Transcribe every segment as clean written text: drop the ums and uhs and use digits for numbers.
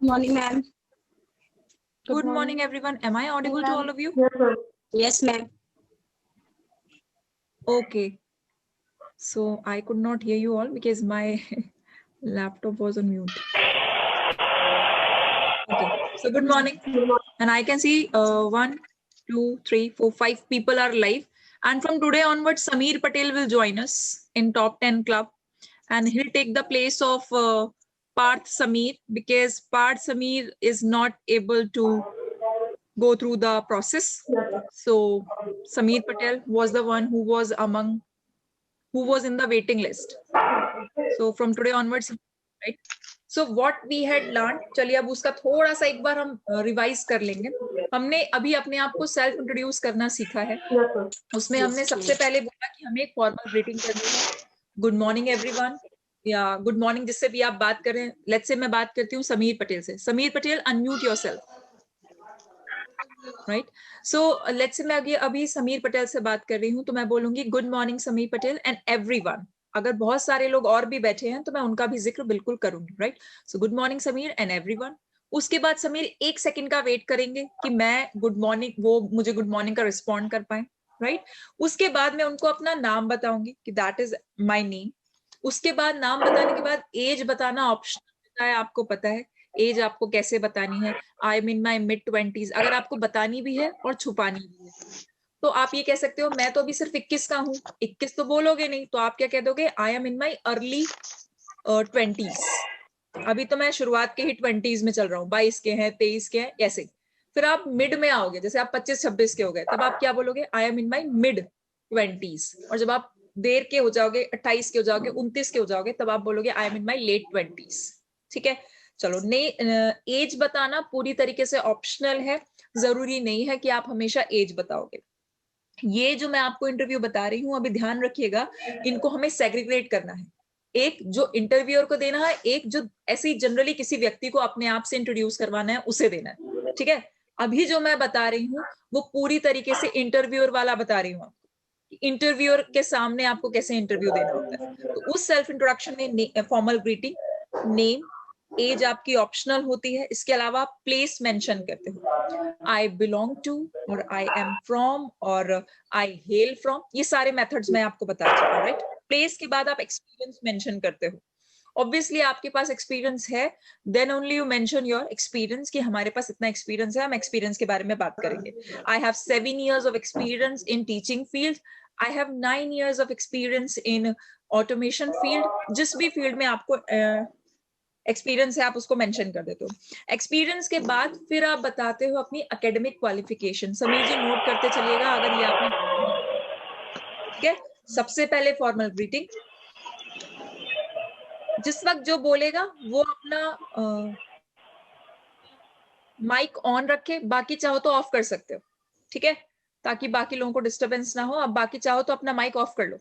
Morning, ma'am. Good morning, everyone. Am I audible to all of you? Yes, ma'am. Okay. So I could not hear you all because my laptop was on mute. Okay. So good morning. And I can see 1, 2, 3, 4, 5 people are live. And from today onwards, Sameer Patel will join us in Top 10 Club. And he'll take the place of Parth Sameer because Parth Sameer is not able to go through the process. So Sameer Patel was the one who was in the waiting list. So from today onwards, right? So what we had learned, चलिए अब उसका थोड़ा सा एक बार हम revise कर लेंगे. हमने अभी अपने आप को सेल्फ इंट्रोड्यूस करना सीखा है. उसमें हमने सबसे पहले बोला कि हमें एक फॉर्मल ग्रीटिंग करनी है. गुड मॉर्निंग एवरीवन या गुड मॉर्निंग जिससे भी आप बात कर रहे हैं. लेट्स से मैं बात करती हूँ समीर पटेल से. Sameer Patel unmute yourself. Right. So let's say मैं अभी समीर पटेल से बात कर रही हूँ तो मैं बोलूंगी good morning Sameer Patel and everyone. अगर बहुत सारे लोग और भी बैठे हैं तो मैं उनका भी जिक्र बिल्कुल करूंगी. Right. So good morning Sameer and everyone. उसके बाद समीर 1 सेकंड का वेट करेंगे कि मैं गुड मॉर्निंग वो मुझे गुड मॉर्निंग का रिस्पॉन्ड कर पाए. राइट. उसके बाद मैं उनको अपना नाम बताऊंगी कि दैट इज माय नेम. उसके बाद नाम बताने के बाद एज बताना ऑप्शनल है. आपको पता है एज आपको कैसे बतानी है. I am in my mid-20s. अगर आपको बतानी भी है और छुपानी भी है तो आप ये कह सकते हो मैं तो अभी सिर्फ 21 का हूँ. 21 तो बोलोगे नहीं तो आप क्या कह दोगे I am in my early 20s. अभी तो मैं शुरुआत के ही 20s में चल रहा हूँ. 22 के हैं 23 के हैं ऐसे. फिर आप मिड में आओगे जैसे आप 25-26 के हो गए तब आप क्या बोलोगे I am in my mid-20s. और जब आप देर के हो जाओगे 28 के हो जाओगे 29 के हो जाओगे तब आप बोलोगे I am in my late-20s. ठीक है. चलो एज बताना पूरी तरीके से ऑप्शनल है. जरूरी नहीं है कि आप हमेशा एज बताओगे. ये जो मैं आपको इंटरव्यू बता रही हूँ अभी ध्यान रखिएगा इनको हमें सेग्रीगेट करना है. एक जो इंटरव्यूअर को देना है, एक जो ऐसे ही जनरली किसी व्यक्ति को अपने आप से इंट्रोड्यूस करवाना है उसे देना है. ठीक है. अभी जो मैं बता रही हूँ वो पूरी तरीके से इंटरव्यूअर वाला बता रही हूँ. इंटरव्यूअर के सामने आपको कैसे इंटरव्यू देना होता है. तो उस सेल्फ इंट्रोडक्शन में फॉर्मल ग्रीटिंग, नेम, एज आपकी ऑप्शनल होती है. इसके अलावा आप प्लेस मेंशन करते हो. आई बिलोंग टू और आई एम फ्रॉम और आई हेल फ्रॉम. ये सारे मेथड्स मैं आपको बता चुका हूँ. राइट. प्लेस के बाद आप एक्सपीरियंस मेंशन करते हो. ऑब्वियसली आपके पास एक्सपीरियंस है then only you mention your experience कि हमारे पास इतना एक्सपीरियंस है. हम एक्सपीरियंस के बारे में बात करेंगे. I have 7 years of experience in teaching field. I have 9 years of experience in automation field. जिस भी फील्ड में आपको एक्सपीरियंस है आप उसको मेंशन कर देते हो. एक्सपीरियंस के बाद फिर आप बताते हो अपनी एकेडमिक क्वालिफिकेशन. समीर जी नोट करते चलिएगा अगर ये आपने. ठीक है. सबसे पहले फॉर्मल ग्रीटिंग. जिस वक्त जो बोलेगा वो अपना माइक ऑन रखे. बाकी चाहो तो ऑफ कर सकते हो. ठीक है. ताकि बाकी लोगों को डिस्टरबेंस ना हो. अब बाकी चाहो तो अपना माइक ऑफ कर लो.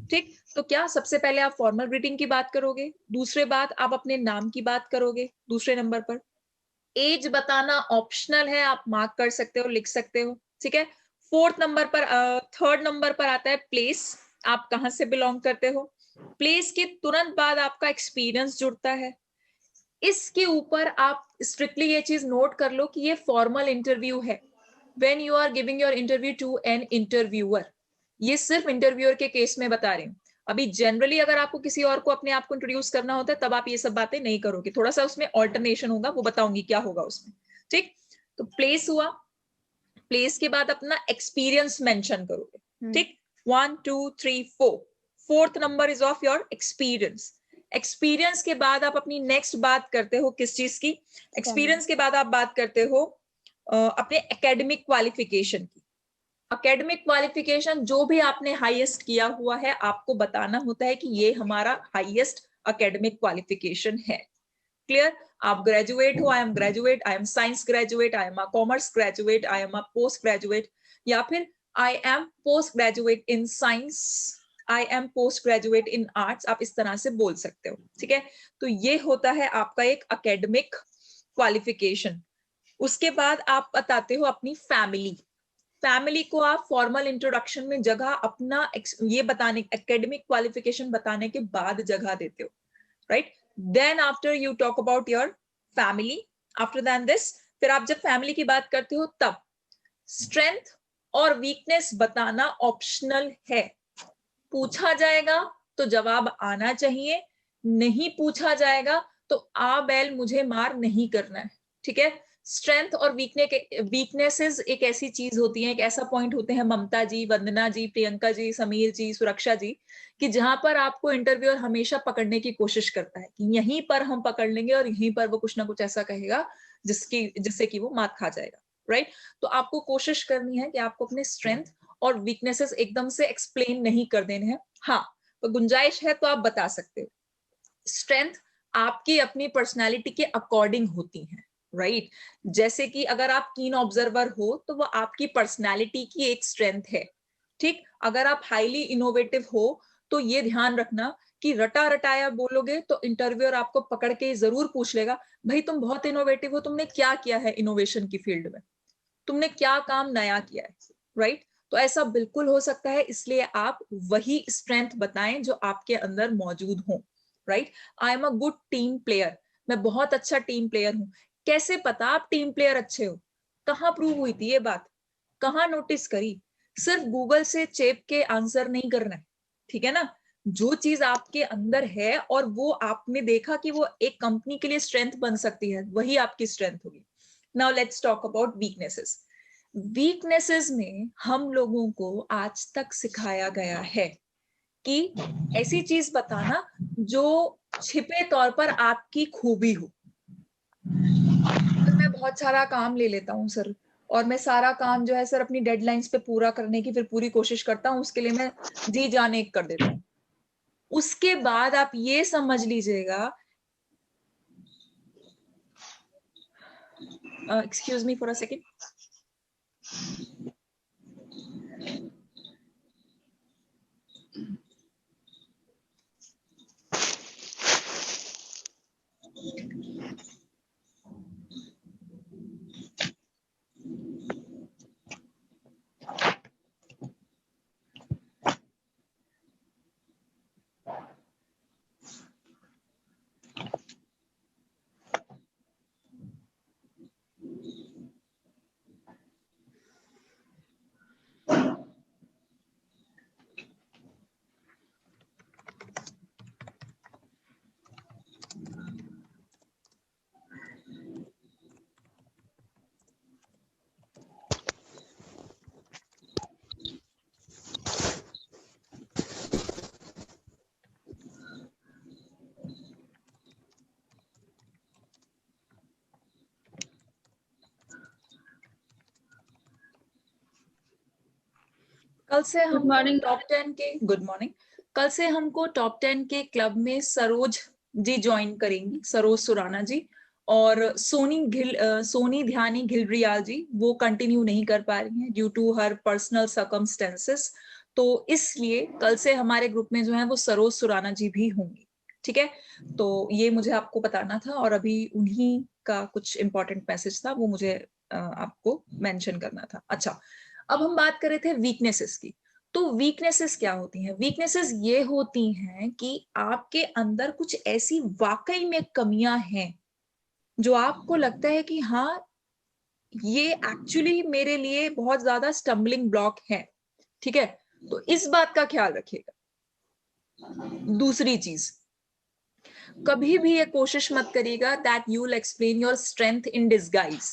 ठीक. तो क्या सबसे पहले आप फॉर्मल ग्रीटिंग की बात करोगे. दूसरे बात आप अपने नाम की बात करोगे. दूसरे नंबर पर एज बताना ऑप्शनल है. आप मार्क कर सकते हो, लिख सकते हो. ठीक है. थर्ड नंबर पर आता है प्लेस. आप कहां से बिलोंग करते हो. प्लेस के तुरंत बाद आपका एक्सपीरियंस जुड़ता है. इसके ऊपर आप स्ट्रिक्टली ये चीज नोट कर लो कि ये फॉर्मल इंटरव्यू है. When you are giving your interview to an interviewer. ये सिर्फ इंटरव्यूअर के केस में बता रही हूँ. अभी जनरली अगर आपको किसी और को अपने आप को इंट्रोड्यूस करना होता है तब आप ये सब बातें नहीं करोगे. थोड़ा सा उसमें ऑल्टरनेशन होगा, वो बताऊंगी क्या होगा उसमें. ठीक. तो प्लेस हुआ. प्लेस के बाद अपना एक्सपीरियंस मेंशन करोगे. ठीक. 1 2 3 4. Fourth number is of your experience. Experience के बाद आप अपनी नेक्स्ट बात करते हो किस चीज की. एक्सपीरियंस के बाद आप बात करते हो अपने एकेडमिक क्वालिफिकेशन की. एकेडमिक क्वालिफिकेशन जो भी आपने हाईएस्ट किया हुआ है आपको बताना होता है कि ये हमारा हाईएस्ट एकेडमिक क्वालिफिकेशन है. क्लियर. आप ग्रेजुएट हो. I am graduate. I am science graduate. I am a commerce graduate. I am a post graduate. या फिर I am post graduate in science. I am post graduate in arts. आप इस तरह से बोल सकते हो. ठीक है. तो ये होता है आपका एक एकेडमिक क्वालिफिकेशन. उसके बाद आप बताते हो अपनी फैमिली. फैमिली को आप फॉर्मल इंट्रोडक्शन में जगह अपना ये बताने, एकेडमिक क्वालिफिकेशन बताने के बाद जगह देते हो, right? Then after you talk about your family, after then this, फिर आप जब फैमिली की बात करते हो तब स्ट्रेंथ और वीकनेस बताना ऑप्शनल है। पूछा जाएगा तो जवाब आना चाहिए, नहीं पूछा जाएगा तो आ बैल मुझे मार नहीं करना है, ठीक है? स्ट्रेंथ और वीकनेसेस एक ऐसी चीज होती है, एक ऐसा पॉइंट होते हैं ममता जी, वंदना जी, प्रियंका जी, समीर जी, सुरक्षा जी, कि जहां पर आपको इंटरव्यूअर हमेशा पकड़ने की कोशिश करता है कि यहीं पर हम पकड़ लेंगे और यहीं पर वो कुछ ना कुछ ऐसा कहेगा जिससे कि वो मात खा जाएगा, राइट? तो आपको कोशिश करनी है कि आपको अपने स्ट्रेंथ और वीकनेसेस एकदम से एक्सप्लेन नहीं कर देने हैं। हाँ, तो गुंजाइश है तो आप बता सकते हो। स्ट्रेंथ आपकी अपनी पर्सनालिटी के अकॉर्डिंग होती हैं, राइट? जैसे कि अगर आप कीन ऑब्जर्वर हो तो वो आपकी पर्सनालिटी की एक स्ट्रेंथ है, ठीक? अगर आप हाईली इनोवेटिव हो तो ये ध्यान रखना कि रटा रटाया बोलोगे तो इंटरव्यूअर आपको पकड़ के जरूर पूछ लेगा, भाई तुम बहुत इनोवेटिव हो, तुमने क्या किया है इनोवेशन की फील्ड में, तुमने क्या काम नया किया है, राइट? तो ऐसा बिल्कुल हो सकता है, इसलिए आप वही स्ट्रेंथ बताएं जो आपके अंदर मौजूद हो, right? I am a good team player, मैं बहुत अच्छा टीम प्लेयर हूं। कैसे पता आप टीम प्लेयर अच्छे हो? कहाँ प्रूव हुई थी ये बात? कहाँ नोटिस करी? सिर्फ गूगल से चेप के आंसर नहीं करना है, ठीक है ना? जो चीज आपके अंदर है और वो आपने देखा कि वो एक कंपनी के लिए स्ट्रेंथ बन सकती है, वही आपकी स्ट्रेंथ होगी। Now let's talk about weaknesses. Weaknesses में हम लोगों को आज तक सिखाया गया है कि ऐसी चीज बताना जो छिपे तौर पर आपकी खूबी हो। तो मैं बहुत सारा काम ले लेता हूँ सर, और मैं सारा काम जो है सर अपनी डेडलाइंस पे पूरा करने की फिर पूरी कोशिश करता हूँ, उसके लिए मैं जी जान एक कर देता हूँ। उसके बाद आप ये समझ लीजिएगा, excuse me for a second, कल से हम टॉप 10 के, गुड मॉर्निंग, कल से हमको टॉप 10 के क्लब में सरोज जी ज्वाइन करेंगी, सरोज सुराना जी, और सोनी ध्यानी घिलरियाल जी वो कंटिन्यू नहीं कर पा रही हैं due to her personal circumstances, तो इसलिए कल से हमारे ग्रुप में जो है वो सरोज सुराना जी भी होंगी, ठीक है? तो ये मुझे आपको बताना था, और अभी उन्हीं का कुछ इंपॉर्टेंट मैसेज था, वो मुझे आपको मेंशन करना था। अच्छा, अब हम बात कर रहे थे वीकनेसेस की। तो वीकनेसेस क्या होती हैं? वीकनेसेस ये होती हैं कि आपके अंदर कुछ ऐसी वाकई में कमियां हैं जो आपको लगता है कि हाँ, ये एक्चुअली मेरे लिए बहुत ज्यादा स्टम्बलिंग ब्लॉक है, ठीक है? तो इस बात का ख्याल रखिएगा। दूसरी चीज, कभी भी ये कोशिश मत करिएगा that you will explain your strength in disguise.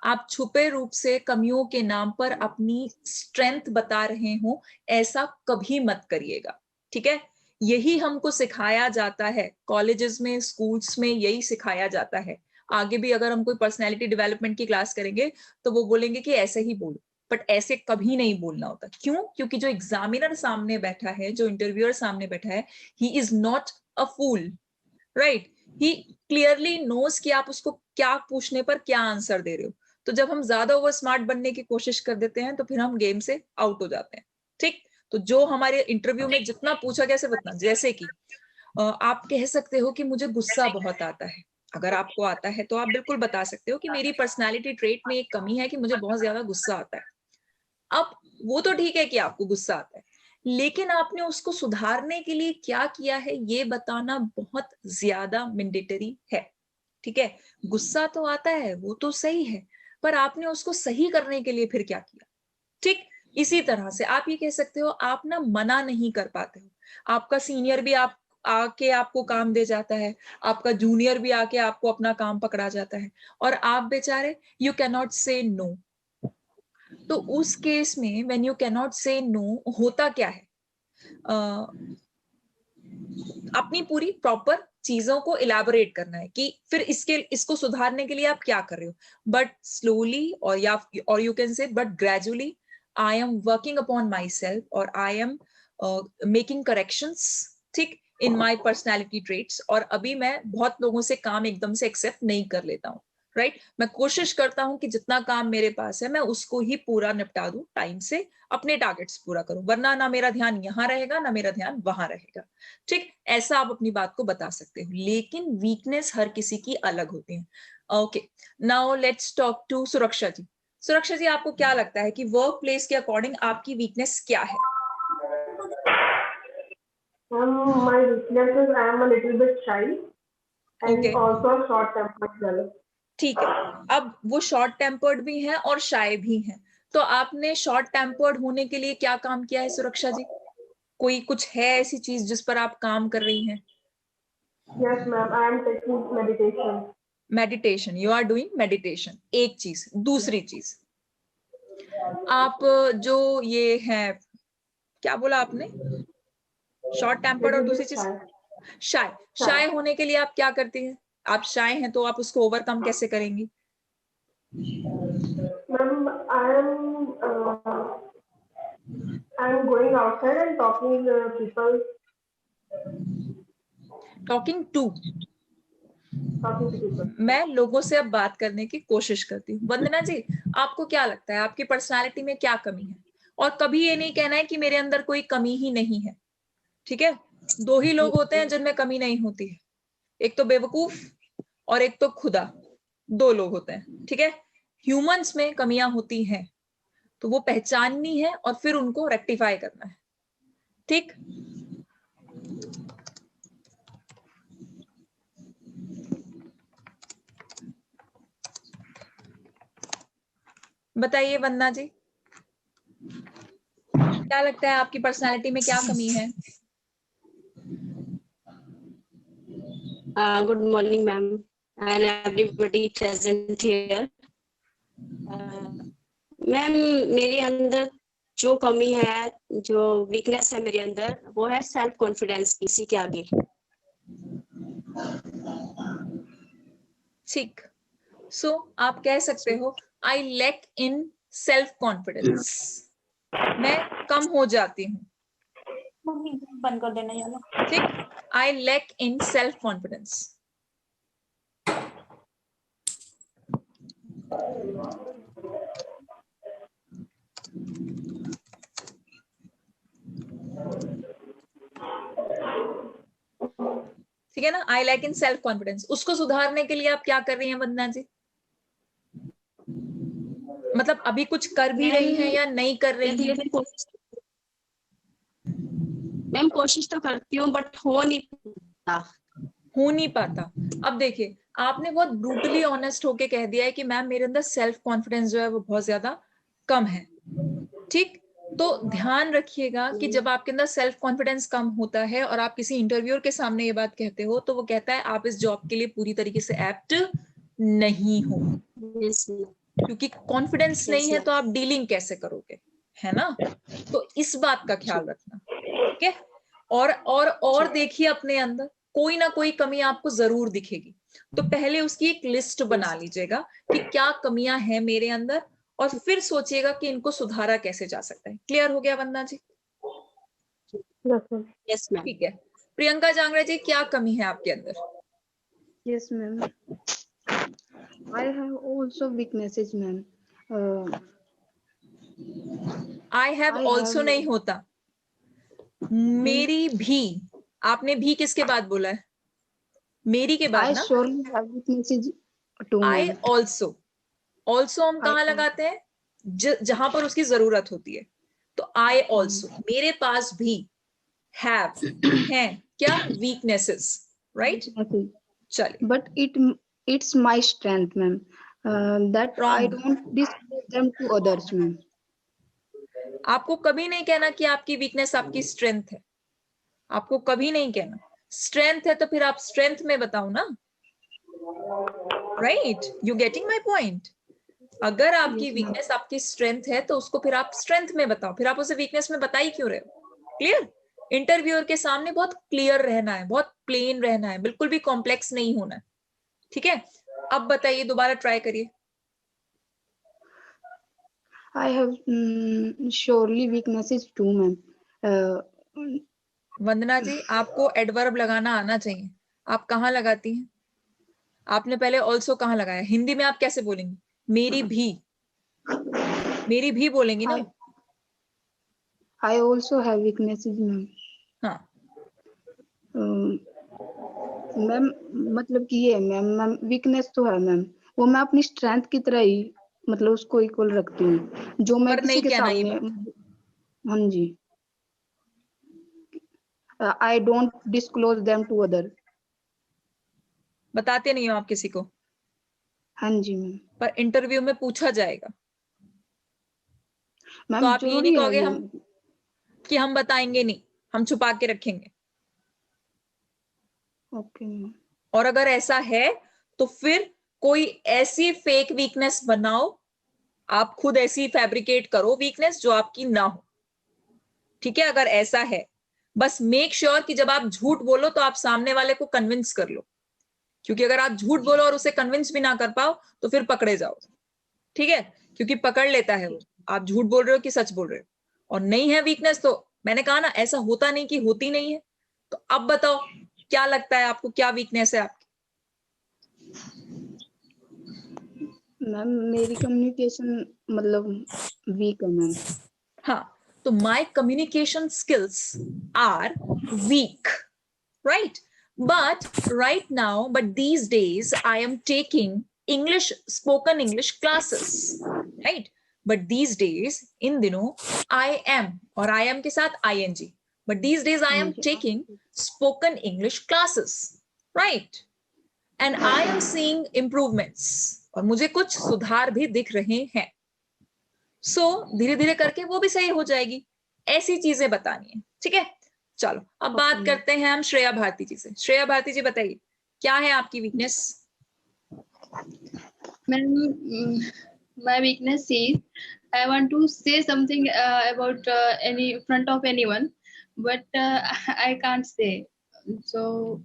आप छुपे रूप से कमियों के नाम पर अपनी स्ट्रेंथ बता रहे हो, ऐसा कभी मत करिएगा, ठीक है? यही हमको सिखाया जाता है कॉलेजेस में, स्कूल्स में, यही सिखाया जाता है। आगे भी अगर हम कोई पर्सनैलिटी डेवलपमेंट की क्लास करेंगे तो वो बोलेंगे कि ऐसे ही बोलो, बट ऐसे कभी नहीं बोलना होता। क्यों? क्योंकि जो एग्जामिनर सामने बैठा है, जो इंटरव्यूअर सामने बैठा है, he is not a fool, right? He clearly knows कि आप उसको क्या पूछने पर क्या आंसर दे रहे हो। तो जब हम ज्यादा ओवर स्मार्ट बनने की कोशिश कर देते हैं तो फिर हम गेम से आउट हो जाते हैं, ठीक? तो जो हमारे इंटरव्यू में जितना पूछा गया सिर्फ उतना, जैसे कि आप कह सकते हो कि मुझे गुस्सा बहुत आता है। अगर आपको आता है तो आप बिल्कुल बता सकते हो कि मेरी पर्सनालिटी ट्रेट में एक कमी है कि मुझे बहुत ज्यादा गुस्सा आता है। अब वो तो ठीक है कि आपको गुस्सा आता है, लेकिन आपने उसको सुधारने के लिए क्या किया है ये बताना बहुत ज्यादा मैंडेटरी है। ठीक है, गुस्सा तो आता है वो तो सही है, पर आपने उसको सही करने के लिए फिर क्या किया। ठीक, इसी तरह से आप ये कह सकते हो आप ना मना नहीं कर पाते हो, आपका सीनियर भी आप आके आपको काम दे जाता है, आपका जूनियर भी आके आपको अपना काम पकड़ा जाता है, और आप बेचारे यू कैन नॉट से नो। तो उस केस में व्हेन यू कैन नॉट से नो होता क्या है, अपनी पूरी प्रॉपर चीजों को इलेबोरेट करना है कि फिर इसको सुधारने के लिए आप क्या कर रहे हो, बट स्लोली और you can say but gradually I am working upon my self और आई एम मेकिंग करेक्शंस, ठीक, इन माई पर्सनैलिटी ट्रेट्स। और अभी मैं बहुत लोगों से काम एकदम से एक्सेप्ट नहीं कर लेता हूँ, राइट। मैं कोशिश करता हूं कि जितना काम मेरे पास है मैं उसको ही पूरा निपटा दूं टाइम से, अपने टारगेट्स पूरा करूं, वरना ना मेरा ध्यान यहाँ रहेगा ना मेरा ध्यान वहां रहेगा। ठीक, ऐसा आप अपनी बात को बता सकते हो, लेकिन वीकनेस हर किसी की अलग होती है। Okay, now let's talk to Suraksha ji. Suraksha ji, आपको क्या लगता है कि वर्क प्लेस के अकॉर्डिंग आपकी वीकनेस क्या है? My weakness is I am a little bit shy and Okay. also short tempered girl. ठीक है, अब वो शॉर्ट टेम्पर्ड भी हैं और शाय भी हैं, तो आपने शॉर्ट टेम्पर्ड होने के लिए क्या काम किया है सुरक्षा जी? कोई कुछ है ऐसी चीज जिस पर आप काम कर रही हैं? Yes, ma'am. I am taking meditation. Meditation, you are doing meditation, एक चीज। दूसरी चीज, आप जो ये है, क्या बोला आपने, शॉर्ट टेम्पर्ड, और Little दूसरी bit चीज shy. शाय। शाय होने के लिए आप क्या करती हैं? आप शाय हैं तो आप उसको ओवरकम कैसे करेंगी? Ma'am, I am going outside and talking people, talking to, talking to people. मैं लोगों से अब बात करने की कोशिश करती हूँ। वंदना जी, आपको क्या लगता है आपकी पर्सनालिटी में क्या कमी है? और कभी ये नहीं कहना है कि मेरे अंदर कोई कमी ही नहीं है, ठीक है। दो ही लोग होते हैं जिनमें कमी नहीं होती है, एक तो बेवकूफ और एक तो खुदा, दो लोग होते हैं, ठीक है। ह्यूमंस में कमियां होती हैं तो वो पहचाननी है और फिर उनको रेक्टिफाई करना है, ठीक। बताइए वंदना जी, क्या लगता है आपकी पर्सनालिटी में क्या कमी है? Good morning, ma'am, and everybody present here. Ma'am, मेरे अंदर जो कमी है, जो वीकनेस है मेरे अंदर, वो है सेल्फ कॉन्फिडेंस किसी के आगे। ठीक, सो आप कह सकते हो I lack in self confidence, मैं कम हो जाती हूँ, बंद कर देना यार। ठीक। I lack in self confidence. ठीक है ना, I lack in self confidence. उसको सुधारने के लिए आप क्या कर रही हैं वंदना जी? मतलब अभी कुछ कर भी रही हैं या नहीं कर रही हैं? मैम, कोशिश तो करती हूँ बट हो नहीं पाता। अब देखिए, आपने बहुत ब्रूटली ऑनेस्ट होके कह दिया है कि मैम मेरे अंदर सेल्फ कॉन्फिडेंस जो है वो बहुत ज्यादा कम है, ठीक। तो ध्यान रखिएगा कि जब आपके अंदर सेल्फ कॉन्फिडेंस कम होता है और आप किसी इंटरव्यूअर के सामने ये बात कहते हो तो वो कहता है आप इस जॉब के लिए पूरी तरीके से एप्ट नहीं हो, क्योंकि कॉन्फिडेंस नहीं है तो आप डीलिंग कैसे करोगे, है ना। तो इस बात का ख्याल रखना, ठीक है। और देखिए अपने अंदर कोई ना कोई कमी आपको जरूर दिखेगी, तो पहले उसकी एक लिस्ट बना लीजिएगा कि क्या कमियां हैं मेरे अंदर, और फिर सोचिएगा कि इनको सुधारा कैसे जा सकता है। क्लियर हो गया वंदना जी? Yes ma'am. ठीक है, प्रियंका जांगड़ा जी, क्या कमी है आपके अंदर? Yes, ma'am. I have also weaknesses, ma'am. I have I also have- नहीं होता, मेरी भी। आपने भी किसके बाद बोला है? मेरी के बाद I ना। surely have weaknesses too, I ma'am. Also, also हम कहाँ I- लगाते हैं? जहां पर उसकी जरूरत होती है। तो आई ऑल्सो, मेरे पास भी, हैव हैं क्या, वीकनेसेस, राइट। चलिए, But it's my strength, ma'am. That I Wrong. don't disclose them to others, ma'am. आपको कभी नहीं कहना कि आपकी वीकनेस आपकी स्ट्रेंथ है, आपको कभी नहीं कहना। स्ट्रेंथ है तो फिर आप स्ट्रेंथ में बताओ ना, right, you getting my point. अगर आपकी Yes, ma'am. वीकनेस आपकी स्ट्रेंथ है तो उसको फिर आप स्ट्रेंथ में बताओ, फिर आप उसे वीकनेस में बता ही क्यों रहे हो। क्लियर। इंटरव्यूअर के सामने बहुत क्लियर रहना है, बहुत प्लेन रहना है, बिल्कुल भी कॉम्प्लेक्स नहीं होना है, ठीक है। अब बताइए, दोबारा ट्राई करिए। I have surely weaknesses too, ma'am. वंदना जी, आपको एडवर्ब लगाना आना चाहिए। आप कहाँ लगाती हैं? आपने पहले ऑल्सो कहाँ लगाया? हिंदी में आप कैसे बोलेंगी? मेरी भी बोलेंगी ना। I also have weaknesses, ma'am. हाँ, मैम मतलब कि ये मैम वीकनेस तो है मैम, वो मैं अपनी स्ट्रेंथ की तरह ही मतलब उसको इक्वल रखती हूँ, जो मैं पर किसी नहीं के कहना ये सामने। हाँ जी, I don't disclose them to other. बताते नहीं हो आप किसी को, हाँ जी मैम। पर इंटरव्यू में पूछा जाएगा तो मैम आप ये नहीं जरूरी है कहोगे मैम। कि हम बताएंगे नहीं, हम छुपा के रखेंगे। Okay ma'am. और अगर ऐसा है तो फिर कोई ऐसी फेक वीकनेस बनाओ, आप खुद ऐसी फैब्रिकेट करो वीकनेस जो आपकी ना हो, ठीक है। अगर ऐसा है, बस मेक श्योर कि जब आप झूठ बोलो तो आप सामने वाले को कन्विंस कर लो, क्योंकि अगर आप झूठ बोलो और उसे कन्विंस भी ना कर पाओ तो फिर पकड़े जाओ, ठीक है। क्योंकि पकड़ लेता है वो, आप झूठ बोल रहे हो कि सच बोल रहे हो। और नहीं है वीकनेस तो मैंने कहा ना, ऐसा होता नहीं कि होती नहीं है। तो अब बताओ क्या लगता है आपको, क्या वीकनेस है आपकी? मैम मेरी कम्युनिकेशन मतलब वीक है मैम। हाँ, तो my communication skills are weak, right? But right now, but these days I am taking English, spoken English classes, right? But these days, in दिनों I am, और I am के साथ ing, but these days I am taking spoken English classes, right? And I am seeing improvements, और मुझे कुछ सुधार भी दिख रहे हैं। So धीरे धीरे करके वो भी सही हो जाएगी। ऐसी चीजें बतानी है, ठीक है। चलो अब बात करते हैं हम श्रेया भारती जी से। श्रेया भारती जी बताइए, क्या है आपकी weakness? My weakness is I want to say something about any front of anyone, but I can't say. So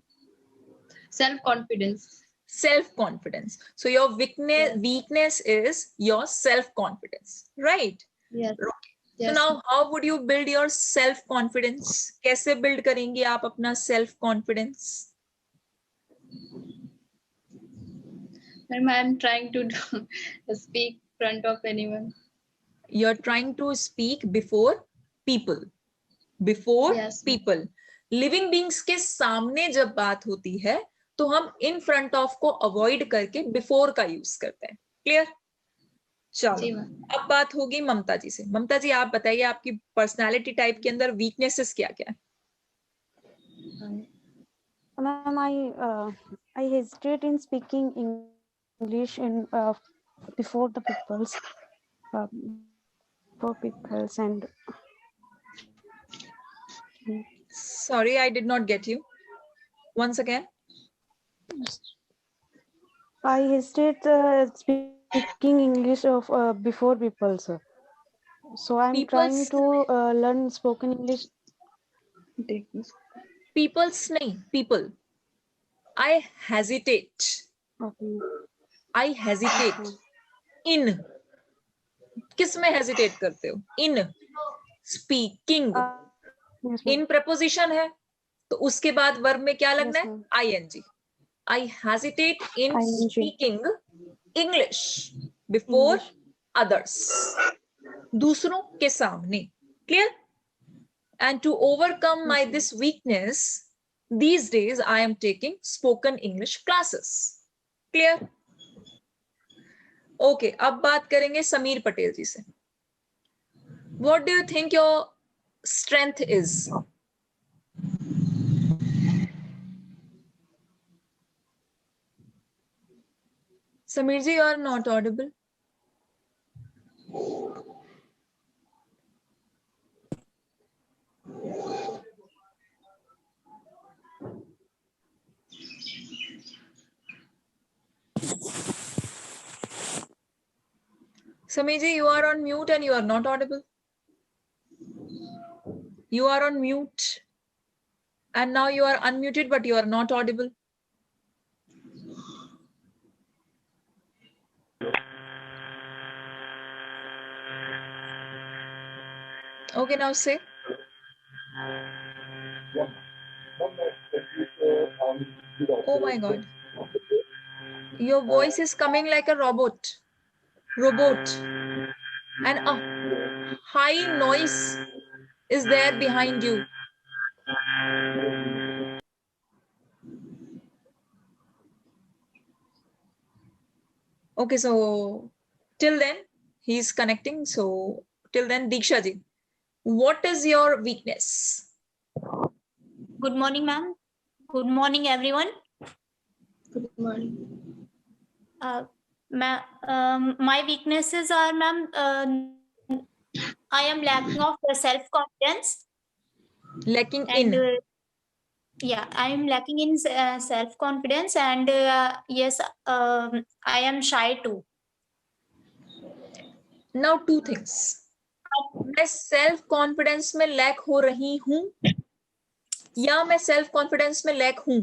self-confidence. Self-confidence. So your weakness is your self-confidence, right? Yes. So now how would you build your self-confidence? कैसे build करेंगे आप अपना self-confidence? I'm trying to speak front of anyone. You're trying to speak before people. Before people. Living beings के सामने जब बात होती है तो हम in front of को avoid करके before का use करते हैं। Clear? चलो अब बात होगी ममता जी से। ममता जी आप बताइए, आपकी पर्सनालिटी टाइप के अंदर वीकनेसेस क्या क्या है? Ma'am, I hesitate in speaking English in before the peoples, and. Sorry, I did not get you. Once again. I hesitate speaking English of before people, sir. So I'm trying to learn spoken English. People's nahi, people. I hesitate. Okay. I hesitate. In. किस में hesitate करते हो? In. Speaking. In preposition है तो उसके बाद verb में क्या लगना है? ing. I hesitate in speaking English before others. दूसरों के सामने. Clear? And to overcome my this weakness, these days I am taking spoken English classes. Clear? Okay, अब बात करेंगे समीर पटेल जी से. What do you think your strength is? Sameer ji, you are not audible. Sameer ji, you are on mute and you are not audible. You are on mute and now you are unmuted but you are not audible. Okay, now say. Oh my God. Your voice is coming like a robot. And a high noise is there behind you. Okay, so till then he's connecting. So till then, Diksha ji, what is your weakness? Good morning, ma'am. Good morning, everyone. Good morning. My weaknesses are, ma'am, I am lacking of self-confidence. Lacking And in. yeah, I am lacking in self-confidence, and yes, I am shy too. Now two things. मैं self confidence में lack हो रही हूं या मैं self confidence में lack हूं?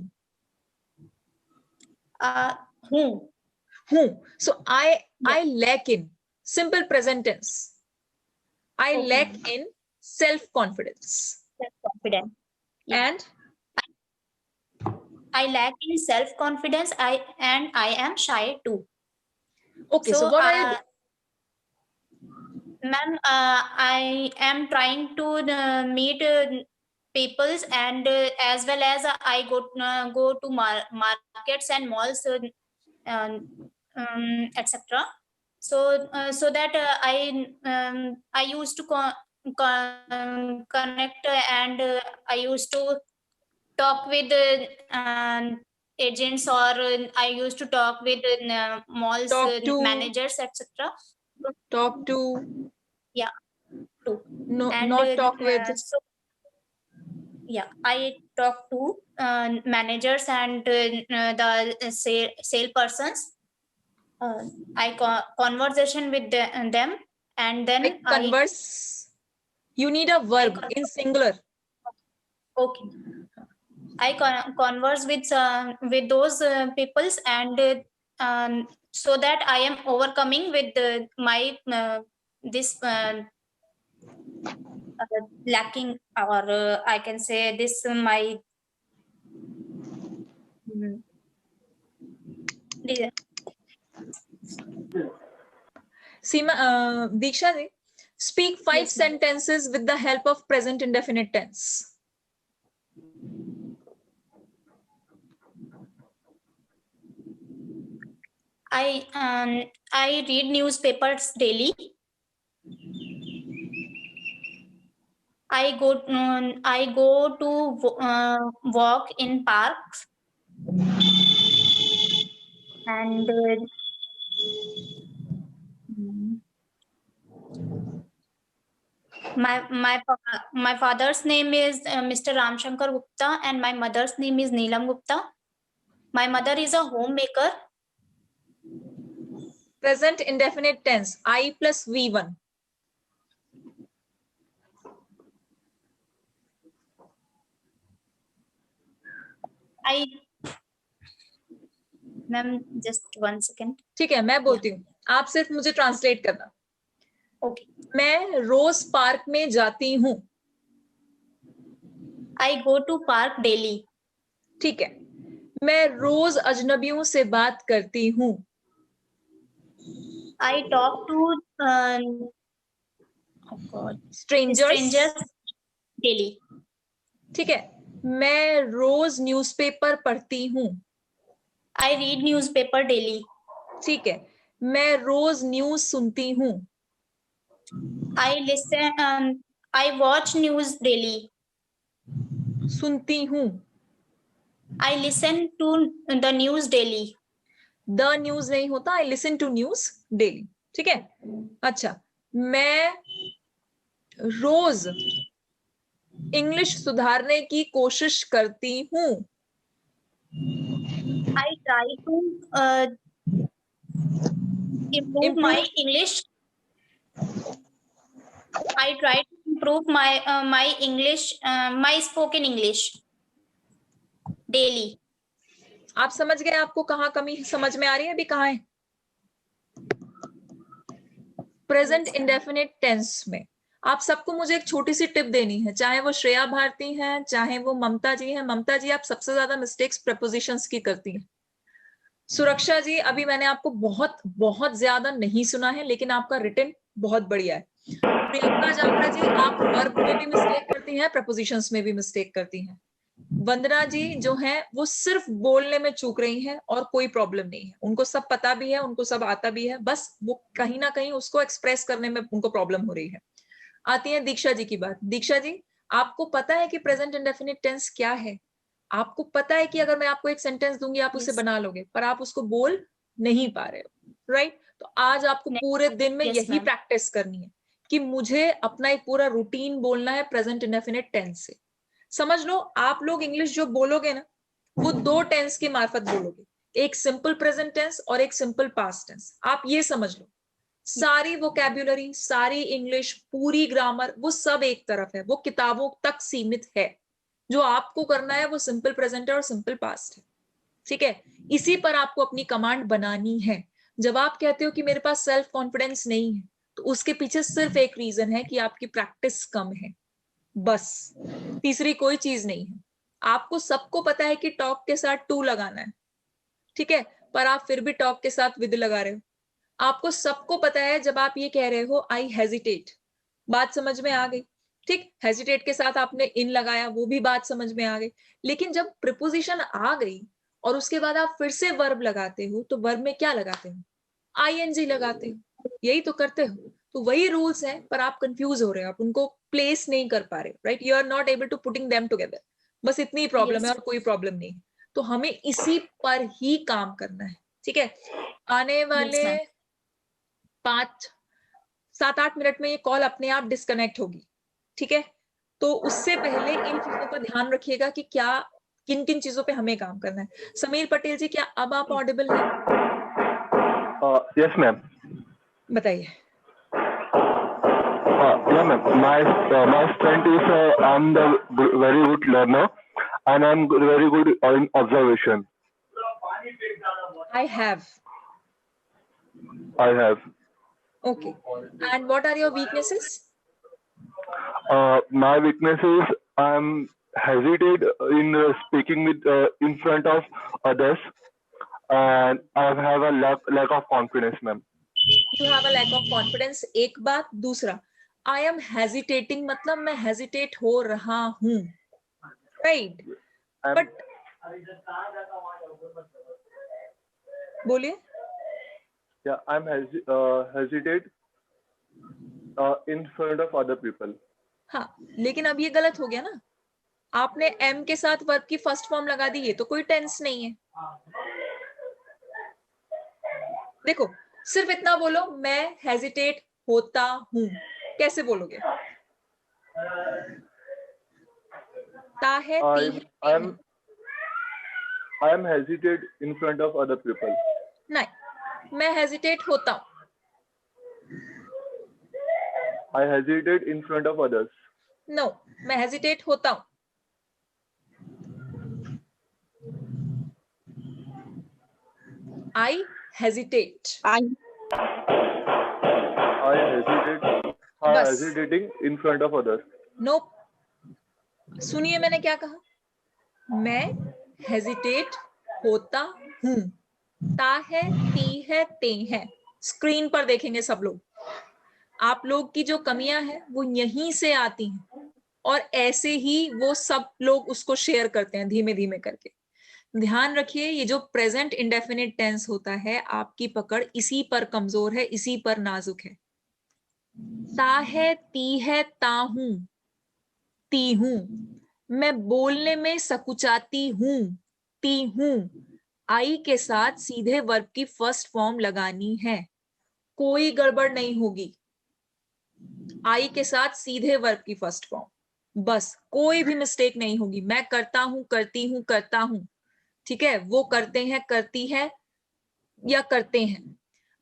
हूं. So I lack in simple present tense. I lack in self confidence. Self-confidence. Yeah. And I lack in self-confidence. I am shy too. okay, so what are you? Ma'am, I am trying to meet peoples, and as well as I go to markets and malls, etc. So so that I used to connect, and I used to talk with agents, or I used to talk with malls managers, etc. Talk to. Yeah. Too. No, And not talk with. so, yeah, I talk to managers and the sale persons. I conversation with them, and then Like converse. You need a verb in singular. Okay. I converse with those peoples, and so that I am overcoming with my this lacking, or I can say this my Seema, Diksha ji, speak 5 sentences with the help of present indefinite tense. I read newspapers daily. I go to walk in parks, and my father's name is Mr. Ramshankar Gupta, and my mother's name is Neelam Gupta. My mother is a homemaker. Present indefinite tense, I plus V1. Ma'am, just 1 second. ठीक है, मैं बोलती हूँ, आप सिर्फ मुझे translate करना. Okay. मैं रोज पार्क में जाती हूँ. I go to park daily. ठीक है. मैं रोज अजनबियों से बात करती हूँ. I talk to strangers daily. ठीक है. मैं रोज न्यूज़पेपर पढ़ती हूँ. I read newspaper daily. ठीक है. मैं रोज न्यूज सुनती हूँ. I watch news daily. सुनती हूँ. I listen to the news daily. The news नहीं होता, I listen to news daily. ठीक है. अच्छा, मैं रोज इंग्लिश सुधारने की कोशिश करती हूँ. I try to improve my English. I try to improve my English, my spoken English daily. आप समझ गए आपको कहाँ कमी समझ में आ रही है? अभी कहाँ है? प्रेजेंट इंडेफिनिट टेंस में आप सबको मुझे एक छोटी सी टिप देनी है, चाहे वो श्रेया भारती हैं, चाहे वो ममता जी हैं. ममता जी, आप सबसे ज्यादा मिस्टेक्स प्रपोजिशंस की करती हैं. सुरक्षा जी, अभी मैंने आपको बहुत बहुत ज्यादा नहीं सुना है, लेकिन आपका रिटन बहुत बढ़िया है. प्रियंका जामरा जी, आप वर्ब में भी मिस्टेक करती हैं, प्रपोजिशंस में भी मिस्टेक करती हैं. वंदना जी जो हैं वो सिर्फ बोलने में चूक रही हैं और कोई प्रॉब्लम नहीं है, उनको सब पता भी है, उनको सब आता भी है, बस वो कहीं ना कहीं उसको एक्सप्रेस करने में उनको प्रॉब्लम हो रही है. आती है दीक्षा जी की बात. दीक्षा जी, आपको पता है कि प्रेजेंट इंडेफिनिट टेंस क्या है? आपको पता है कि अगर मैं आपको एक सेंटेंस दूंगी आप उसे बना लोगे, पर आप उसको बोल नहीं पा रहे हो, राइट? तो आज आपको पूरे दिन में यही प्रैक्टिस करनी है कि मुझे अपना एक पूरा रूटीन बोलना है प्रेजेंट इंडेफिनिट टेंस से. समझ लो, आप लोग इंग्लिश जो बोलोगे ना, वो दो टेंस की मार्फत बोलोगे, एक सिंपल प्रेजेंट टेंस और एक सिंपल पास्ट टेंस. आप ये समझ लो, सारी वोकैब्युलरी, सारी इंग्लिश, पूरी ग्रामर, वो सब एक तरफ है, वो किताबों तक सीमित है. जो आपको करना है वो सिंपल प्रेजेंट है और सिंपल पास्ट है. ठीक है, इसी पर आपको अपनी कमांड बनानी है. जब आप कहते हो कि मेरे पास सेल्फ कॉन्फिडेंस नहीं है, तो उसके पीछे सिर्फ एक रीजन है कि आपकी प्रैक्टिस कम है, बस, तीसरी कोई चीज नहीं है. आपको सबको पता है कि टॉक के साथ टू लगाना है, ठीक है, पर आप फिर भी टॉक के साथ विद लगा रहे हो. आपको सबको पता है जब आप ये कह रहे हो आई हेजिटेट, बात समझ में आ गई. ठीक, हेजिटेट के साथ आपने इन लगाया, वो भी बात समझ में आ गई. लेकिन जब प्रीपोजिशन आ गई और उसके बाद आप फिर से वर्ब लगाते हो, तो वर्ब में क्या लगाते हो? आईएनजी लगाते हो, यही तो करते हो. तो वही रूल्स हैं, पर आप कंफ्यूज हो रहे हो, आप उनको प्लेस नहीं कर पा रहे हो, right? You are not able to putting them together. बस इतनी प्रॉब्लम है और कोई प्रॉब्लम नहीं है. तो हमें इसी पर ही काम करना है. ठीक है, आने वाले 5-7-8 मिनट में ये कॉल अपने आप डिस्कनेक्ट होगी. ठीक है, तो उससे पहले इन चीजों का ध्यान रखिएगा कि क्या किन किन चीजों पे हमें काम करना है. समीर पटेल जी, क्या अब आप ऑडिबल हैं? Yes ma'am. बताइए. Yeah ma'am, my strength is I'm the very good learner and I'm very good in observation. I have. Okay. And what are your weaknesses? My weakness is I'm hesitate in speaking with in front of others, and I have a lack of confidence, ma'am. You have a lack of confidence. एक बात. दूसरा, I am hesitating मतलब मैं hesitate हो रहा हूँ, right? But बोलिए. Yeah, I'm hesitate in front of other people. हाँ, लेकिन अब ये गलत हो गया ना. आपने एम के साथ वर्ब की फर्स्ट फॉर्म लगा दी, ये तो कोई टेंस नहीं है. देखो, सिर्फ इतना बोलो, मैं हेजिटेट होता हूं. कैसे बोलोगे? ता है, ती है. I am hesitate in front of other people. नहीं, मैं हेजिटेट होता हूं. I hesitate in front of others. No, मैं हेजिटेट होता हूं. I hesitate. I hesitating in front of others. Nope. सुनिए मैंने क्या कहा. मैं हेजिटेट होता हूं. ता है, ती है, ते है. स्क्रीन पर देखेंगे सब लोग. आप लोग की जो कमियां हैं वो यहीं से आती हैं और ऐसे ही वो सब लोग उसको शेयर करते हैं धीमे धीमे करके. ध्यान रखिए, ये जो प्रेजेंट इंडेफिनिट टेंस होता है, आपकी पकड़ इसी पर कमजोर है, इसी पर नाजुक है। ता है, ती है, ता हूं, ती हूं। मैं बोलने में सकुचाती हूं, ती हूं। आई के साथ सीधे वर्ब की फर्स्ट फॉर्म लगानी है, कोई गड़बड़ नहीं होगी। आई के साथ सीधे वर्ब की फर्स्ट फॉर्म, बस कोई भी मिस्टेक नहीं होगी। मैं करता हूं, करती हूं, करता हूं, ठीक है, वो करते हैं, करती है या करते हैं।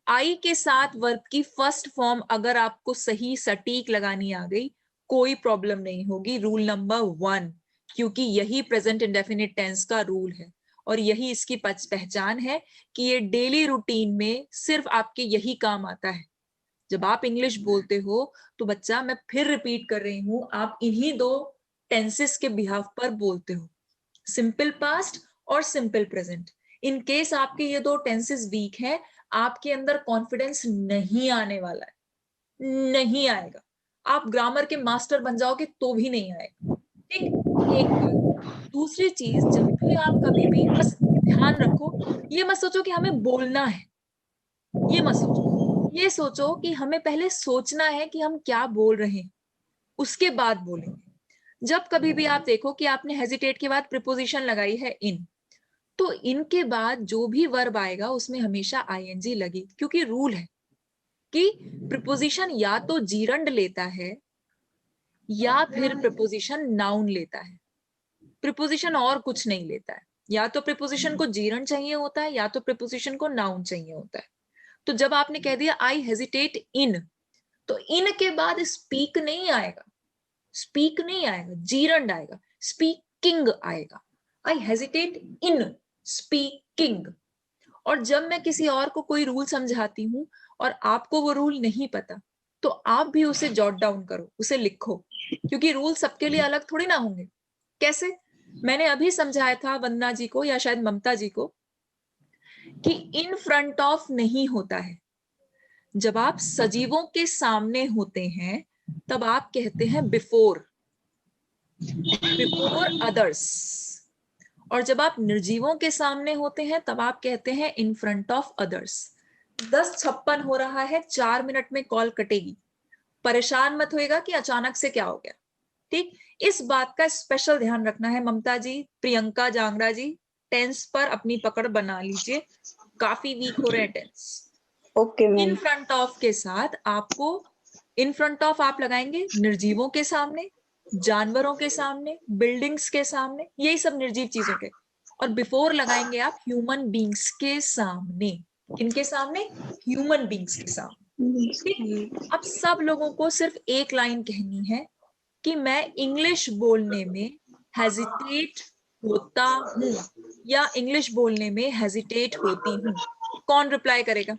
आई के साथ वर्ब की फर्स्ट फॉर्म अगर आपको सही सटीक लगानी आ गई, कोई प्रॉब्लम नहीं होगी। रूल नंबर 1, क्योंकि यही प्रेजेंट इंडेफिनिट टेंस का रूल है और यही इसकी पहचान है कि ये डेली रूटीन में सिर्फ आपके यही काम आता है। जब आप इंग्लिश बोलते हो तो बच्चा, मैं फिर रिपीट कर रही हूं, आप इन्हीं 2 टेंसेस के बिहाफ पर बोलते हो, सिंपल पास्ट और सिंपल प्रेजेंट। इन केस आपके ये 2 टेंसेस वीक हैं, आपके अंदर कॉन्फिडेंस नहीं आने वाला है, नहीं आएगा। आप ग्रामर के मास्टर बन जाओगे तो भी नहीं आएगा, ठीक। एक बात। दूसरी चीज, जब भी आप कभी भी, बस ध्यान रखो, ये मत सोचो कि हमें बोलना है, ये मत सोचो। ये सोचो कि हमें पहले सोचना है कि हम क्या बोल रहे हैं, उसके बाद बोलेंगे। जब कभी भी आप देखो कि आपने हेजिटेट के बाद प्रीपोजिशन लगाई है इन, तो इनके बाद जो भी वर्ब आएगा उसमें हमेशा आईएनजी लगे, क्योंकि रूल है कि प्रीपोजिशन या तो जीरंड लेता है या फिर प्रीपोजिशन नाउन लेता है, प्रीपोजिशन और कुछ नहीं लेता है। या तो प्रीपोजिशन को जीरंड चाहिए होता है या तो प्रीपोजिशन को नाउन चाहिए होता है। तो जब आपने कह दिया आई हेजिटेट इन, तो इन के बाद स्पीक नहीं आएगा, स्पीक नहीं आएगा, जीरंड आएगा, स्पीकिंग आएगा। आई हेजिटेट इन स्पीकिंग। और जब मैं किसी और को कोई रूल समझाती हूं और आपको वो रूल नहीं पता, तो आप भी उसे जॉट डाउन करो, उसे लिखो, क्योंकि रूल सबके लिए अलग थोड़ी ना होंगे। कैसे? मैंने अभी समझाया था वंदना जी को या शायद ममता जी को कि इन फ्रंट ऑफ नहीं होता है। जब आप सजीवों के सामने होते हैं तब आप कहते हैं बिफोर, बिफोर अदर्स। और जब आप निर्जीवों के सामने होते हैं तब आप कहते हैं इन फ्रंट ऑफ अदर्स। 10:56 हो रहा है, 4 मिनट में कॉल कटेगी। परेशान मत होएगा कि अचानक से क्या हो गया, ठीक। इस बात का स्पेशल ध्यान रखना है। ममता जी, प्रियंका जांगड़ा जी, टेंस पर अपनी पकड़ बना लीजिए, काफी वीक हो रहे हैं tense. Okay ma'am. In front of के साथ आपको, इन फ्रंट ऑफ आप लगाएंगे निर्जीवों के सामने, जानवरों के सामने, बिल्डिंग्स के सामने, यही सब निर्जीव चीजों के। और बिफोर लगाएंगे आप ह्यूमन बींग्स के सामने। किनके सामने? ह्यूमन बींग्स के सामने। अब सब लोगों को सिर्फ एक लाइन कहनी है कि मैं इंग्लिश बोलने में हेजिटेट होता हूं या इंग्लिश बोलने में हेजिटेट होती हूं। कौन रिप्लाई करेगा?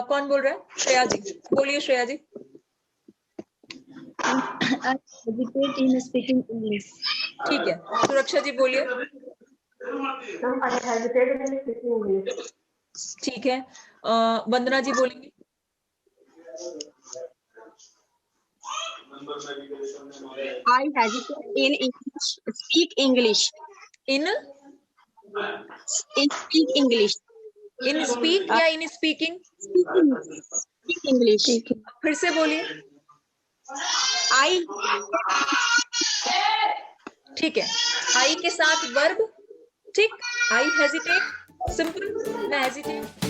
कौन बोल रहा है? श्रेया जी, बोलिए श्रेया जी। in speaking English. ठीक है, सुरक्षा जी बोलिए। ठीक है, वंदना जी बोलेंगी। I hesitate in English. Speak English. In Speak English. in speak या in speaking? Speak English. फिर से बोलिए। I. ठीक है, आई के साथ वर्ब, ठीक। आई हेजिटेट, सिंपल, मैं हेजिटेट